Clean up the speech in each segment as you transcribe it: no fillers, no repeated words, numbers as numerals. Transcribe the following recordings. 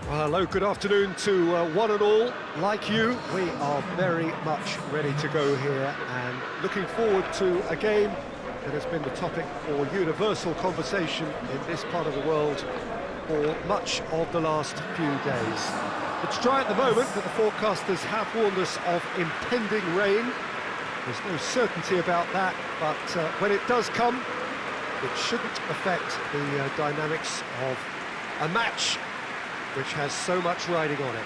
Well, hello, good afternoon to one and all. Like you, we are very much ready to go here and looking forward to a game that has been the topic for universal conversation in this part of the world for much of the last few days. It's dry at the moment, but the forecasters have warned us of impending rain. There's no certainty about that, but when it does come, it shouldn't affect the dynamics of a match which has so much riding on it.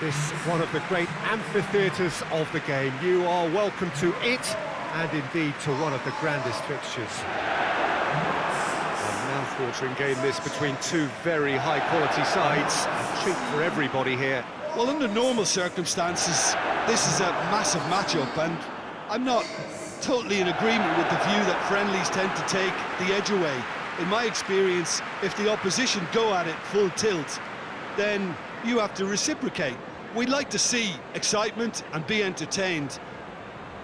This is one of the great amphitheatres of the game. You are welcome to it, and indeed to one of the grandest fixtures. A mouth-watering game this between two very high-quality sides. A treat for everybody here. Well, under normal circumstances, this is a massive matchup, and I'm not totally in agreement with the view that friendlies tend to take the edge away. In my experience, if the opposition go at it full tilt, then you have to reciprocate. We'd like to see excitement and be entertained,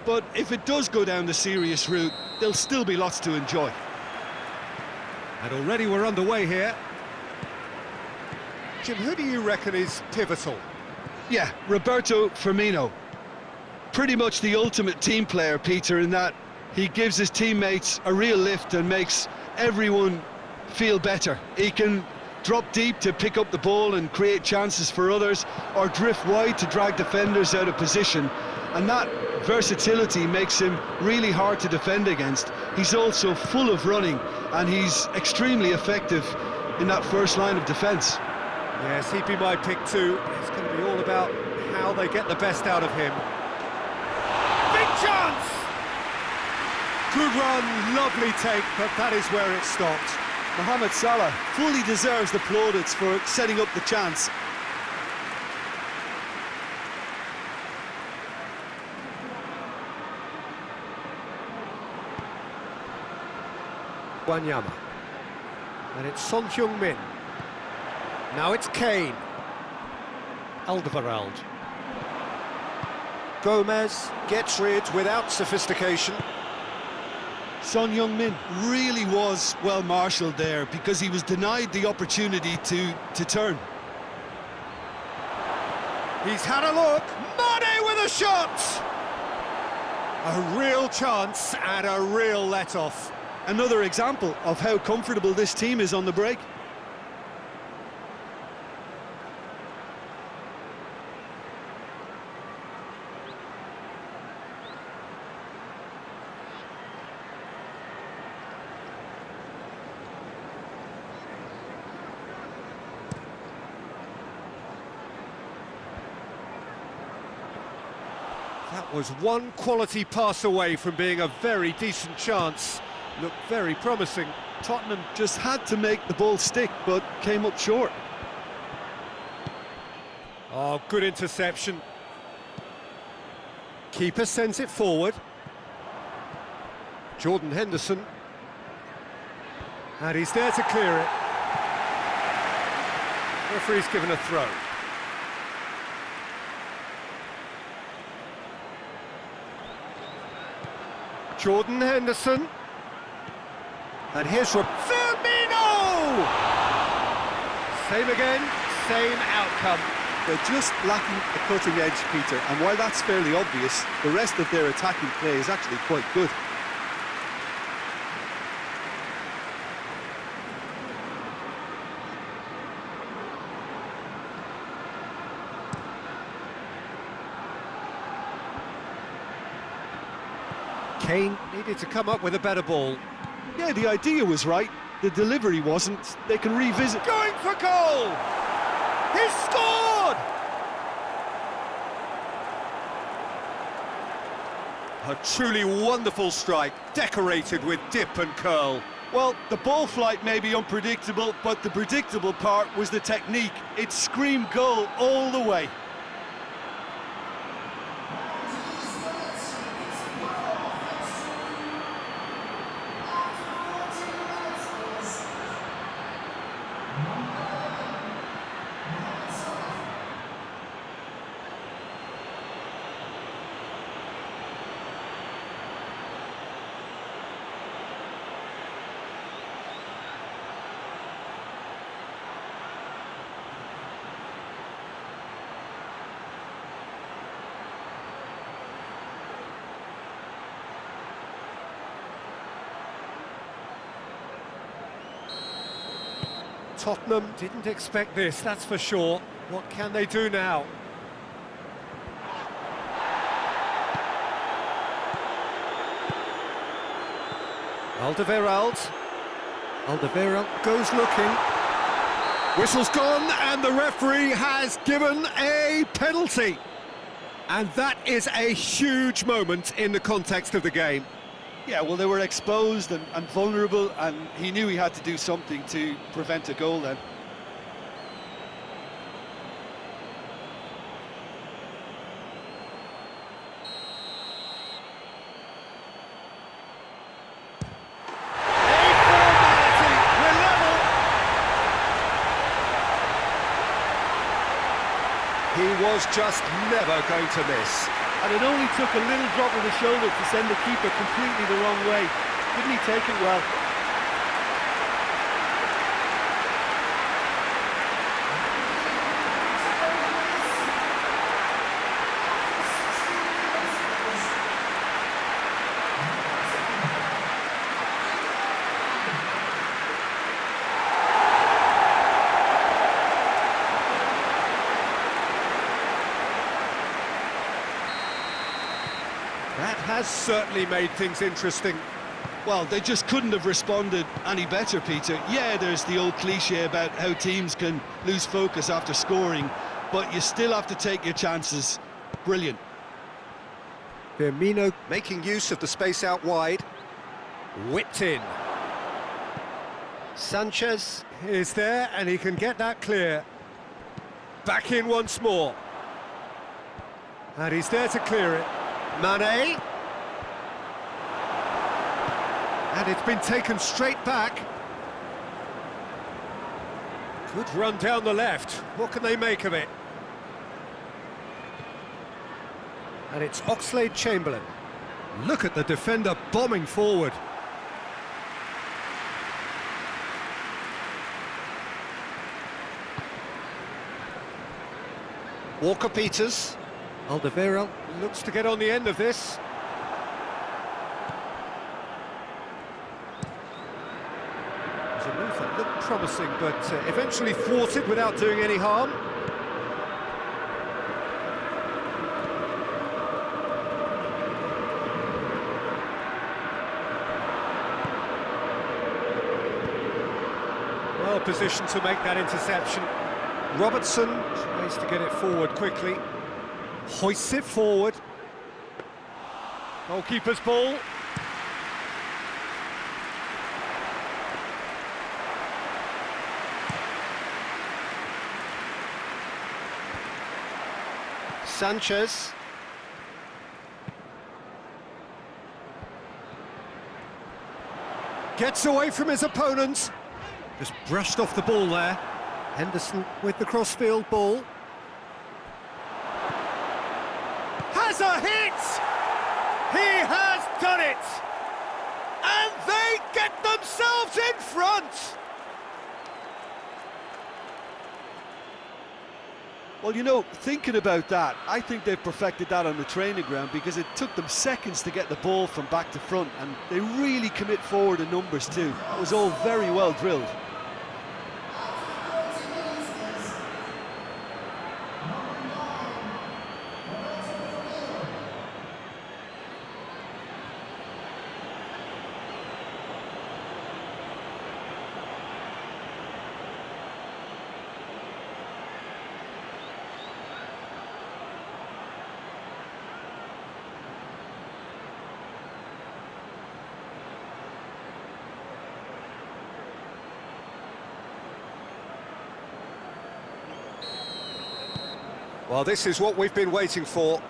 but if it does go down the serious route, there'll still be lots to enjoy. And already we're underway here. Jim, who do you reckon is pivotal? Yeah, Roberto Firmino. Pretty much the ultimate team player, Peter, in that he gives his teammates a real lift and makes everyone feel better. He can drop deep to pick up the ball and create chances for others, or drift wide to drag defenders out of position, and that versatility makes him really hard to defend against. He's also full of running, and he's extremely effective in that first line of defence. Yes, he'd be my pick too. It's going to be all about how they get the best out of him. Big chance! Good run, lovely take, but that is where it stopped. Mohamed Salah fully deserves the plaudits for setting up the chance. Wanyama. And it's Son Heung-min. Now it's Kane. Alderweireld. Gomez gets rid without sophistication. Son Heung-min really was well marshalled there because he was denied the opportunity to turn. He's had a look. Mane with a shot! A real chance and a real let-off. Another example of how comfortable this team is on the break. That was one quality pass away from being a very decent chance. Looked very promising. Tottenham just had to make the ball stick, but came up short. Oh, good interception. Keeper sends it forward. Jordan Henderson. And he's there to clear it. Referee's given a throw. Jordan Henderson. And here's Firmino! Same again, same outcome. They're just lacking a cutting edge, Peter, and while that's fairly obvious, the rest of their attacking play is actually quite good. Kane needed to come up with a better ball. Yeah, the idea was right, the delivery wasn't. They can revisit. Going for goal! He's scored! A truly wonderful strike, decorated with dip and curl. Well, the ball flight may be unpredictable, but the predictable part was the technique. It screamed goal all the way. Tottenham didn't expect this, that's for sure. What can they do now? Alderweireld. Alderweireld goes looking. Whistle's gone, and the referee has given a penalty. And that is a huge moment in the context of the game. Yeah, well, they were exposed and vulnerable, and he knew he had to do something to prevent a goal then. He was just never going to miss. And it only took a little drop of the shoulder to send the keeper completely the wrong way. Didn't he take it well? That has certainly made things interesting. Well, they just couldn't have responded any better, Peter. Yeah, there's the old cliche about how teams can lose focus after scoring, but you still have to take your chances. Brilliant. Firmino making use of the space out wide. Whipped in. Sanchez is there, and he can get that clear. Back in once more. And he's there to clear it. Mane. And it's been taken straight back. Good run down the left. What can they make of it? And it's Oxlade-Chamberlain. Look at the defender bombing forward. Walker-Peters. Alderweireld looks to get on the end of this. It was a move that looked promising, but eventually thwarted without doing any harm. Well positioned to make that interception. Robertson tries to get it forward quickly. Hoists it forward. Goalkeeper's ball. Sanchez. Gets away from his opponents. Just brushed off the ball there. Henderson with the crossfield ball. Has a hit! He has done it! And they get themselves in front! Well, you know, thinking about that, I think they've perfected that on the training ground because it took them seconds to get the ball from back to front, and they really commit forward in numbers too. It was all very well drilled. Well, this is what we've been waiting for.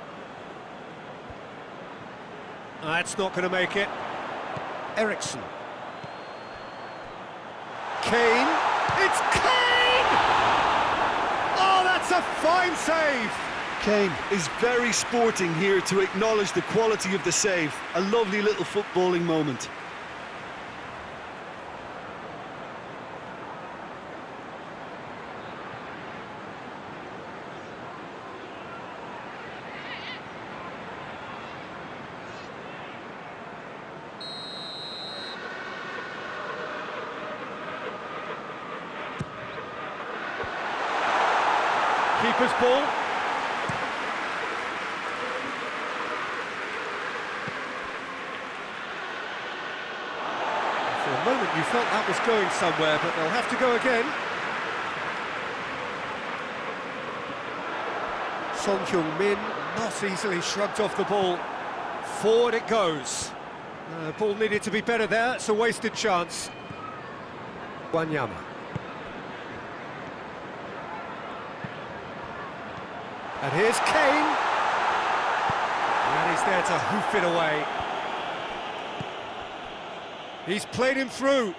That's not going to make it. Eriksson. Kane. It's Kane! Oh, that's a fine save! Kane is very sporting here to acknowledge the quality of the save. A lovely little footballing moment. Keeper's ball. For a moment you felt that was going somewhere, but they'll have to go again. Heung-min not easily shrugged off the ball. Forward it goes. Ball needed to be better there, it's a wasted chance. Wanyama. And here's Kane. And he's there to hoof it away. He's played him through.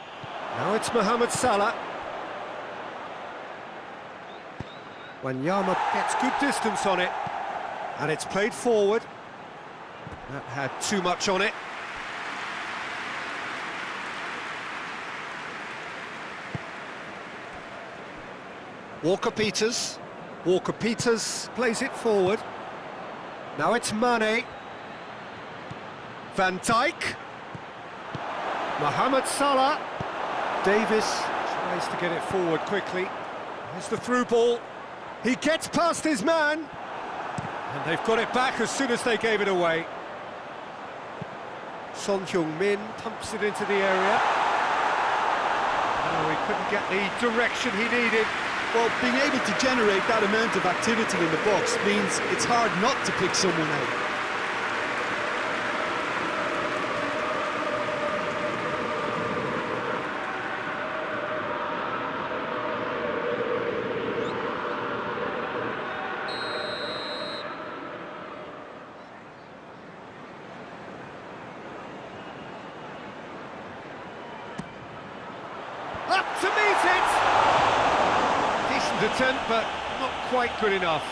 Now it's Mohamed Salah. Wanyama gets good distance on it. And it's played forward. That had too much on it. Walker-Peters. Walker-Peters plays it forward. Now it's Mane. Van Dijk. Mohamed Salah. Davis tries to get it forward quickly. Here's the through ball. He gets past his man. And they've got it back as soon as they gave it away. Heung-min pumps it into the area. Oh, he couldn't get the direction he needed. Well, being able to generate that amount of activity in the box means it's hard not to pick someone out. Up to meet it! Decent attempt, but not quite good enough.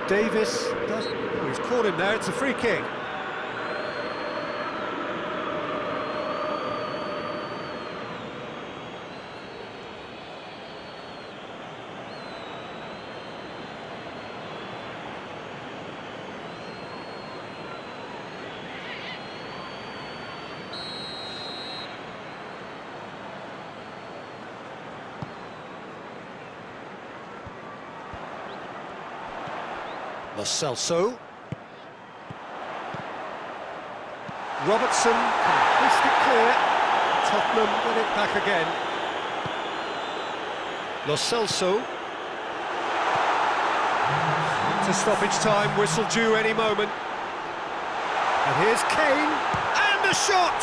Davis does. Oh, he's caught him there. It's a free kick. Lo Celso. Robertson can twist it clear. Tottenham get it back again. Lo Celso. To stoppage time, whistle due any moment. And here's Kane, and a shot!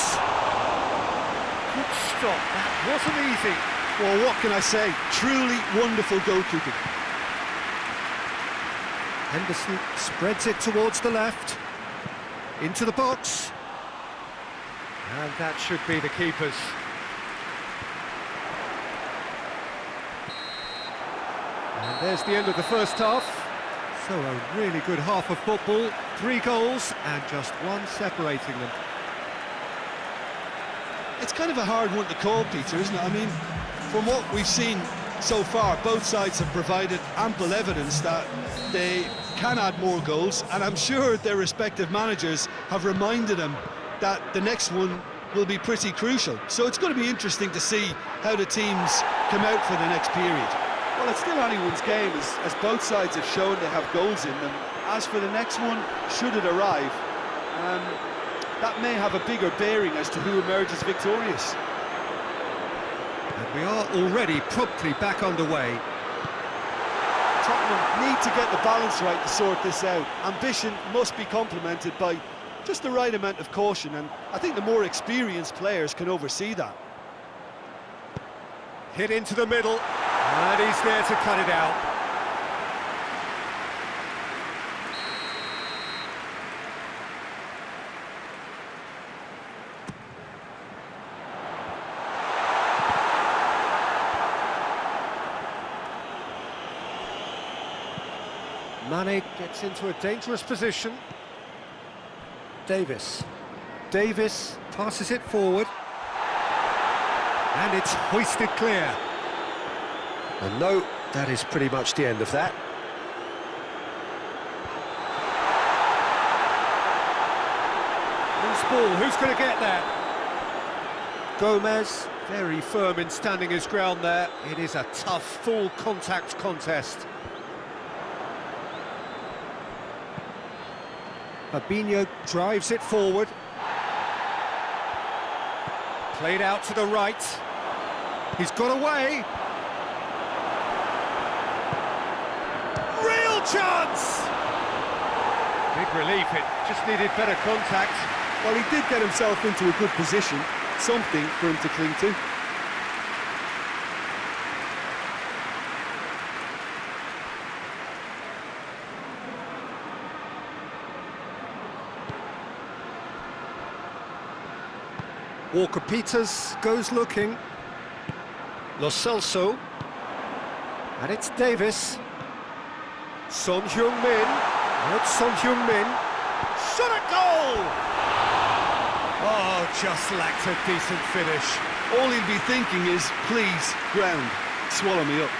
Good stop, that wasn't easy. Well, what can I say? Truly wonderful goalkeeping. Henderson spreads it towards the left, into the box, and that should be the keeper's. And there's the end of the first half. So a really good half of football, 3 goals and just one separating them. It's kind of a hard one to call, Peter, isn't it? I mean, from what we've seen so far, both sides have provided ample evidence that they can add more goals, and I'm sure their respective managers have reminded them that the next one will be pretty crucial. So it's going to be interesting to see how the teams come out for the next period. Well, it's still anyone's game, as both sides have shown they have goals in them. As for the next one, should it arrive, that may have a bigger bearing as to who emerges victorious. And we are already promptly back underway. Tottenham need to get the balance right to sort this out. Ambition must be complemented by just the right amount of caution, and I think the more experienced players can oversee that. Hit into the middle, and he's there to cut it out. Mane gets into a dangerous position. Davis. Davis passes it forward. And it's hoisted clear. And no, that is pretty much the end of that. Loose ball, who's going to get that? Gomez, very firm in standing his ground there. It is a tough, full contact contest. Fabinho drives it forward. Played out to the right. He's got away. Real chance! Big relief, it just needed better contact. Well, he did get himself into a good position, something for him to cling to. Walker-Peters goes looking. Lo Celso. And it's Davis. Son Heung-min. And it's Son Heung-min. Shot at goal! Oh, just lacked a decent finish. All he'll be thinking is, please, ground, swallow me up.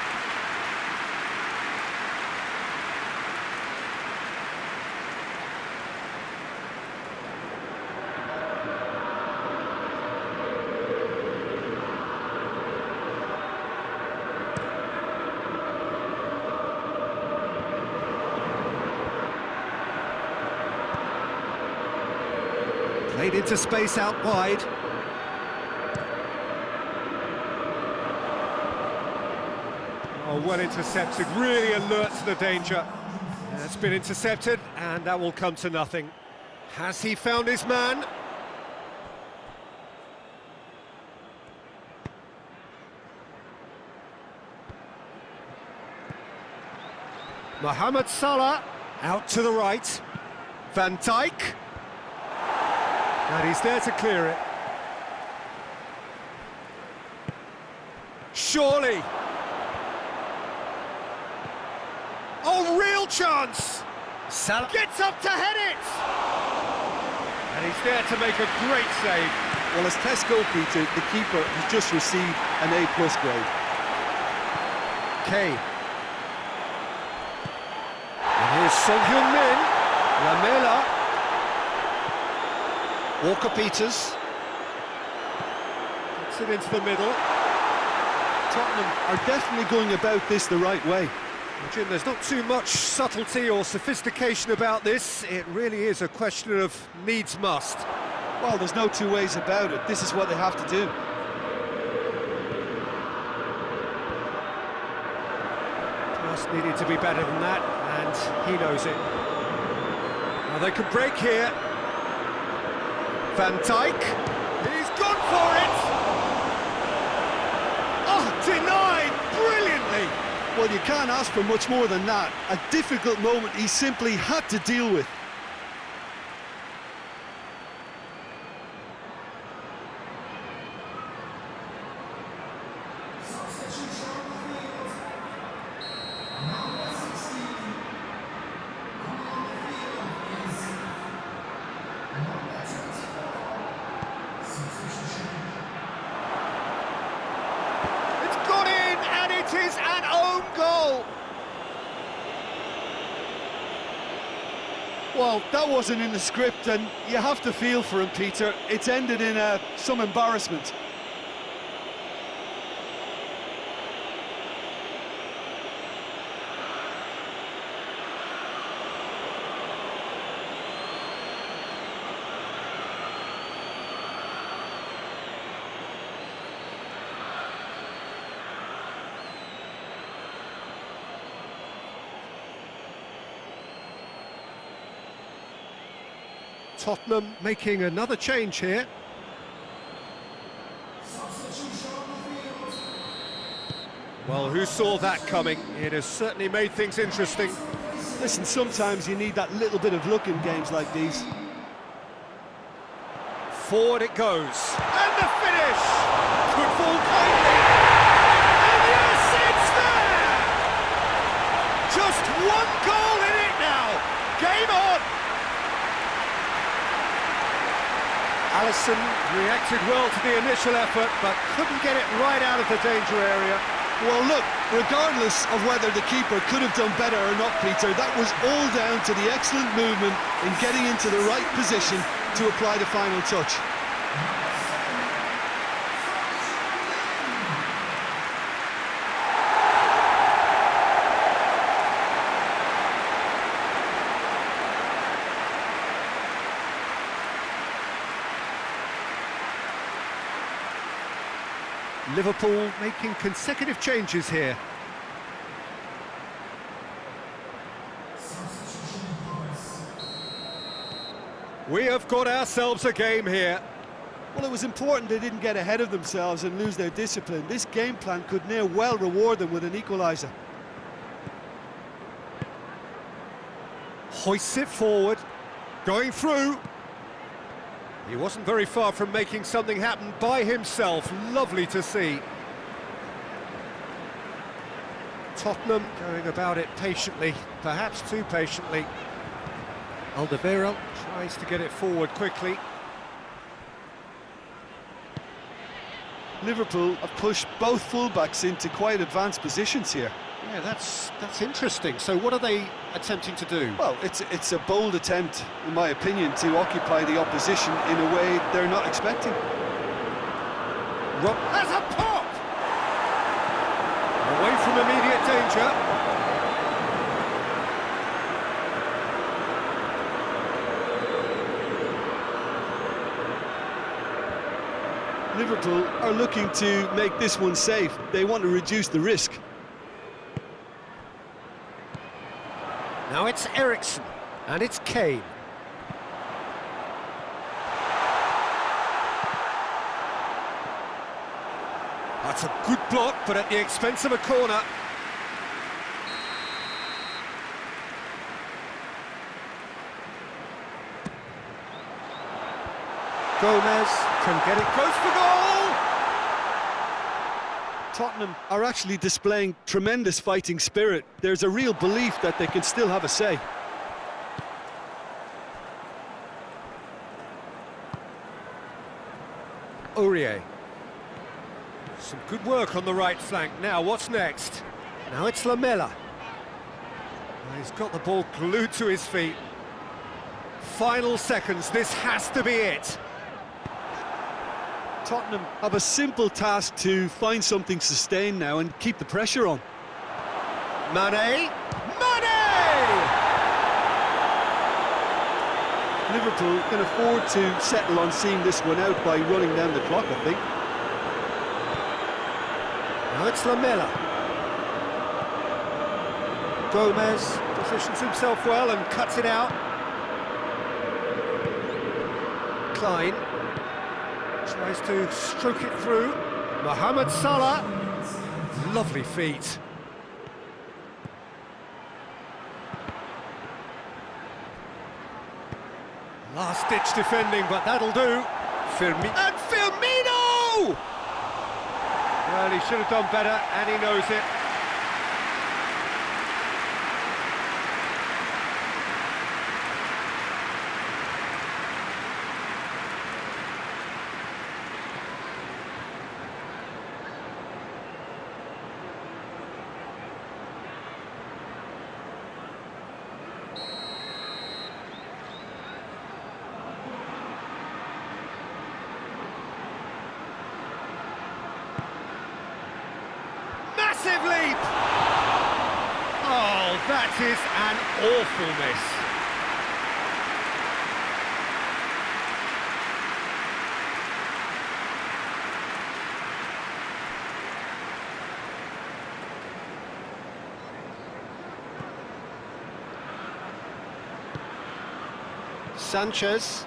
Played into space out wide. Oh, well intercepted, really alert to the danger. It's been intercepted, and that will come to nothing. Has he found his man? Mohamed Salah, out to the right. Van Dijk. And he's there to clear it. Surely. Oh, real chance! Salah gets up to head it! And he's there to make a great save. Well, as test goalkeeper, the keeper has just received an A+ grade. Kane. And here's Son Heung-min. Lamela. Walker-Peters. Gets it into the middle. Tottenham are definitely going about this the right way. Well, Jim, there's not too much subtlety or sophistication about this. It really is a question of needs must. Well, there's no two ways about it. This is what they have to do. Pass needed to be better than that, and he knows it. Now they could break here. Van Dijk, he's gone for it! Oh, denied brilliantly! Well, you can't ask for much more than that. A difficult moment he simply had to deal with. It is an own goal! Well, that wasn't in the script, and you have to feel for him, Peter. It's ended in some embarrassment. Tottenham making another change here. Well, who saw that coming? It has certainly made things interesting. Listen, sometimes you need that little bit of luck in games like these. Forward it goes. And the finish! Could fall kindly. And yes, it's there! Just one goal in it now. Game on! Alisson reacted well to the initial effort, but couldn't get it right out of the danger area. Well, look, regardless of whether the keeper could have done better or not, Peter, that was all down to the excellent movement in getting into the right position to apply the final touch. Liverpool making consecutive changes here. We have got ourselves a game here. Well, it was important they didn't get ahead of themselves and lose their discipline. This game plan could near well reward them with an equaliser. Hoists it forward, going through. He wasn't very far from making something happen by himself. Lovely to see. Tottenham going about it patiently, perhaps too patiently. Alderweireld tries to get it forward quickly. Liverpool have pushed both fullbacks into quite advanced positions here. Yeah, that's interesting. So what are they attempting to do? Well, it's a bold attempt, in my opinion, to occupy the opposition in a way they're not expecting. There's a pop! Away from immediate danger. Liverpool are looking to make this one safe. They want to reduce the risk. Now it's Eriksen, and it's Kane. That's a good block, but at the expense of a corner. Gomez can get it close for goal! Tottenham are actually displaying tremendous fighting spirit. There's a real belief that they can still have a say. Aurier. Some good work on the right flank. Now, what's next? Now it's Lamela. He's got the ball glued to his feet. Final seconds, this has to be it. Tottenham have a simple task to find something sustained now and keep the pressure on. Mane! Mane! Liverpool can afford to settle on seeing this one out by running down the clock, I think. Now it's Lamela. Gomez positions himself well and cuts it out. Klein tries to stroke it through. Mohamed Salah. Lovely feet. Last-ditch defending, but that'll do. And Firmino! Well, he should have done better, and he knows it. Massive leap! Oh, that is an awful miss. Sanchez.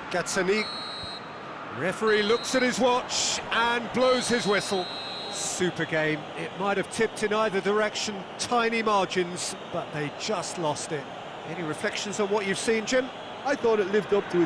Gazzaniga. Referee looks at his watch and blows his whistle. Super game. It might have tipped in either direction, tiny margins, but they just lost it. Any reflections on what you've seen, Jim? I thought it lived up to